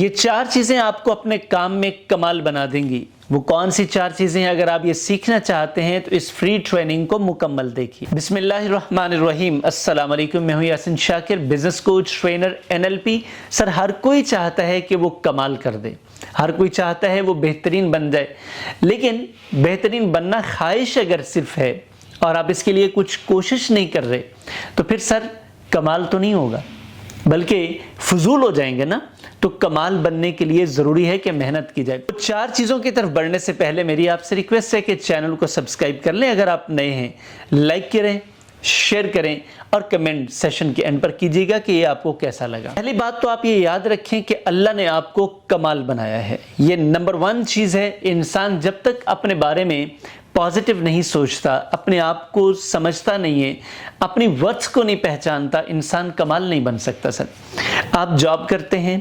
یہ 4 چیزیں آپ کو اپنے کام میں کمال بنا دیں گی۔ وہ کون سی 4 چیزیں ہیں؟ اگر آپ یہ سیکھنا چاہتے ہیں تو اس فری ٹریننگ کو مکمل دیکھیے۔ بسم اللہ الرحمن الرحیم۔ السلام علیکم، میں ہوں یاسین شاکر، بزنس کوچ، ٹرینر، NLP۔ سر، ہر کوئی چاہتا ہے کہ وہ کمال کر دے، ہر کوئی چاہتا ہے وہ بہترین بن جائے، لیکن بہترین بننا خواہش اگر صرف ہے اور آپ اس کے لیے کچھ کوشش نہیں کر رہے تو پھر سر کمال تو نہیں ہوگا، بلکہ فضول ہو جائیں گے نا۔ تو کمال بننے کے لیے ضروری ہے کہ محنت کی جائے۔ 4 چیزوں کی طرف بڑھنے سے پہلے میری آپ سے ریکویسٹ ہے کہ چینل کو سبسکرائب کر لیں، اگر آپ نئے ہیں لائک کریں، شیئر کریں اور کمنٹ سیشن کے اینڈ پر کیجیے گا کہ یہ آپ کو کیسا لگا۔ پہلی بات تو آپ یہ یاد رکھیں کہ اللہ نے آپ کو کمال بنایا ہے، یہ نمبر 1 چیز ہے۔ انسان جب تک اپنے بارے میں پازیٹیو نہیں سوچتا، اپنے آپ کو سمجھتا نہیں ہے، اپنی ورتھ کو نہیں پہچانتا، انسان کمال نہیں بن سکتا۔ سر، آپ جاب کرتے ہیں،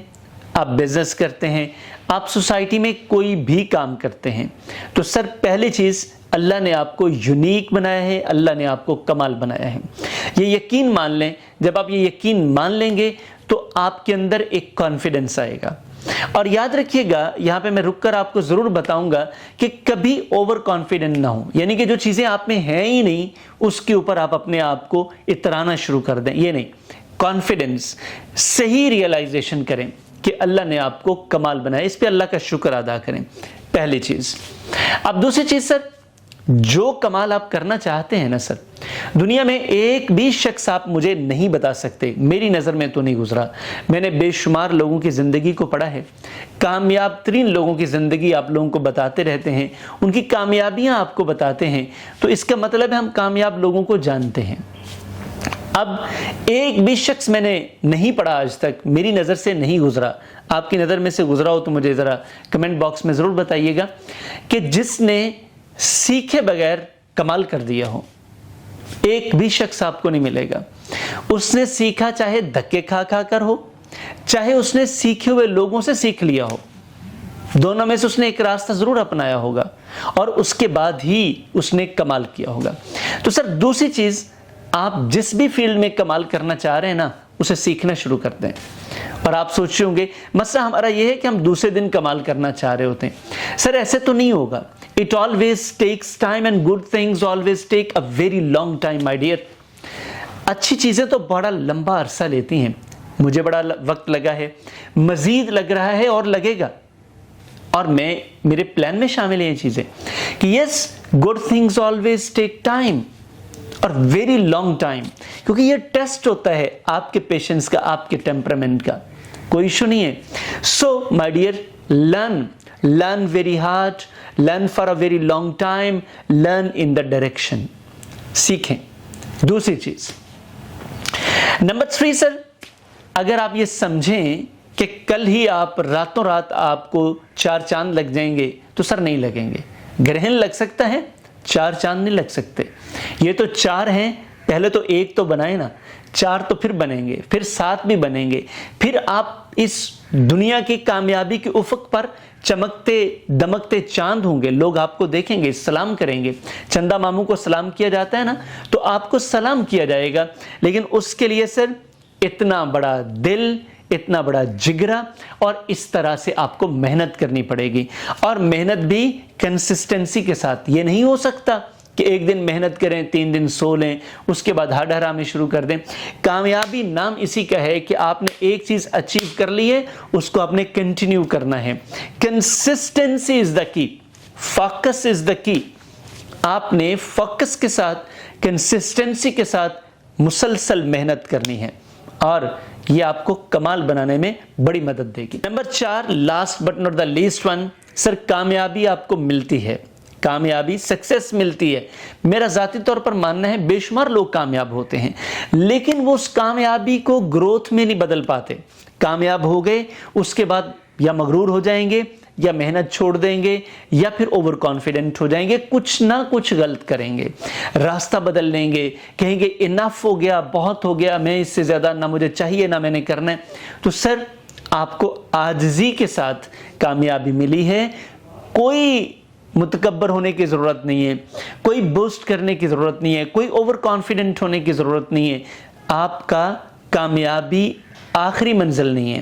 آپ بزنس کرتے ہیں، آپ سوسائٹی میں کوئی بھی کام کرتے ہیں، تو سر پہلی چیز اللہ نے آپ کو یونیک بنایا ہے، اللہ نے آپ کو کمال بنایا ہے۔ یہ یقین مان لیں، جب آپ یہ یقین مان لیں گے تو آپ کے اندر ایک کانفیڈنس آئے گا۔ اور یاد رکھیے گا، یہاں پہ میں رک کر آپ کو ضرور بتاؤں گا کہ کبھی اوور کانفیڈنٹ نہ ہو، یعنی کہ جو چیزیں آپ میں ہیں ہی نہیں اس کے اوپر آپ اپنے آپ کو اترانا شروع کر دیں، یہ نہیں۔ کانفیڈنس، صحیح ریئلائزیشن کریں کہ اللہ نے آپ کو کمال بنایا، اس پہ اللہ کا شکر ادا کریں، پہلی چیز۔ اب دوسری چیز سر، جو کمال آپ کرنا چاہتے ہیں نا سر، دنیا میں ایک بھی شخص آپ مجھے نہیں بتا سکتے، میری نظر میں تو نہیں گزرا۔ میں نے بے شمار لوگوں کی زندگی کو پڑھا ہے، کامیاب ترین لوگوں کی زندگی آپ لوگوں کو بتاتے رہتے ہیں، ان کی کامیابیاں آپ کو بتاتے ہیں، تو اس کا مطلب ہے ہم کامیاب لوگوں کو جانتے ہیں۔ اب ایک بھی شخص میں نے نہیں پڑھا آج تک، میری نظر سے نہیں گزرا، آپ کی نظر میں سے گزرا ہو تو مجھے ذرا کمنٹ باکس میں ضرور بتائیے گا، کہ جس نے سیکھے بغیر کمال کر دیا ہو۔ ایک بھی شخص آپ کو نہیں ملے گا۔ اس نے سیکھا چاہے دھکے کھا کھا کر ہو، چاہے اس نے سیکھے ہوئے لوگوں سے سیکھ لیا ہو، دونوں میں سے اس نے ایک راستہ ضرور اپنایا ہوگا اور اس کے بعد ہی اس نے کمال کیا ہوگا۔ تو سر دوسری چیز، آپ جس بھی فیلڈ میں کمال کرنا چاہ رہے ہیں نا، اسے سیکھنا شروع کر دیں۔ اور آپ سوچ رہے ہوں گے مسئلہ ہمارا یہ ہے کہ ہم دوسرے دن کمال کرنا چاہ رہے ہوتے ہیں۔ سر ایسے تو نہیں ہوگا۔ It always takes time and good things always take a very long time, my dear۔ اچھی چیزیں تو بڑا لمبا عرصہ لیتی ہیں، مجھے بڑا وقت لگا ہے، مزید لگ رہا ہے اور لگے گا، اور میرے پلان میں شامل ہیں یہ چیزیں کہ yes, good things always take time اور ویری لانگ ٹائم، کیونکہ یہ ٹیسٹ ہوتا ہے آپ کے پیشنس کا، آپ کے ٹیمپرامنٹ کا، کوئی ایشو نہیں ہے۔ So my dear, learn very hard, learn for a very long time, learn in the direction, سیکھیں۔ دوسری چیز، نمبر 3 سر، اگر آپ یہ سمجھیں کہ کل ہی آپ راتوں رات آپ کو 4 چاند لگ جائیں گے تو سر نہیں لگیں گے۔ گرہن لگ سکتا ہے، 4 چاند نہیں لگ سکتے۔ یہ تو 4 ہیں، پہلے تو 1 تو بنائے نا، 4 تو پھر بنیں گے، پھر 7 بھی بنیں گے، پھر آپ اس دنیا کی کامیابی کے افق پر چمکتے دمکتے چاند ہوں گے، لوگ آپ کو دیکھیں گے، سلام کریں گے۔ چندہ ماموں کو سلام کیا جاتا ہے نا، تو آپ کو سلام کیا جائے گا، لیکن اس کے لیے سر اتنا بڑا دل، اتنا بڑا جگرا، اور اس طرح سے آپ کو محنت کرنی پڑے گی، اور محنت بھی کنسسٹنسی کے ساتھ۔ یہ نہیں ہو سکتا کہ ایک دن محنت کریں، 3 دن سو لیں، اس کے بعد ہڈ حرامی شروع کر دیں۔ کامیابی نام اسی کا ہے کہ آپ نے ایک چیز اچیو کر لی ہے، اس کو آپ نے کنٹینیو کرنا ہے۔ کنسسٹنسی از دا کی، فوکس از دا کی۔ آپ نے فوکس کے ساتھ، کنسسٹنسی کے ساتھ مسلسل محنت کرنی ہے، اور یہ آپ کو کمال بنانے میں بڑی مدد دے گی۔ Number 4، last but not the least one, sir کامیابی آپ کو ملتی ہے، کامیابی سکسیس ملتی ہے۔ میرا ذاتی طور پر ماننا ہے بے شمار لوگ کامیاب ہوتے ہیں، لیکن وہ اس کامیابی کو گروتھ میں نہیں بدل پاتے۔ کامیاب ہو گئے، اس کے بعد یا مغرور ہو جائیں گے، یا محنت چھوڑ دیں گے، یا پھر اوور کانفیڈنٹ ہو جائیں گے، کچھ نہ کچھ غلط کریں گے، راستہ بدل لیں گے، کہیں گے انف ہو گیا، بہت ہو گیا، میں اس سے زیادہ نہ مجھے چاہیے نہ میں نے کرنا ہے۔ تو سر آپ کو عاجزی کے ساتھ کامیابی ملی ہے، کوئی متکبر ہونے کی ضرورت نہیں ہے، کوئی بوسٹ کرنے کی ضرورت نہیں ہے، کوئی اوور کانفیڈنٹ ہونے کی ضرورت نہیں ہے۔ آپ کا کامیابی آخری منزل نہیں ہے،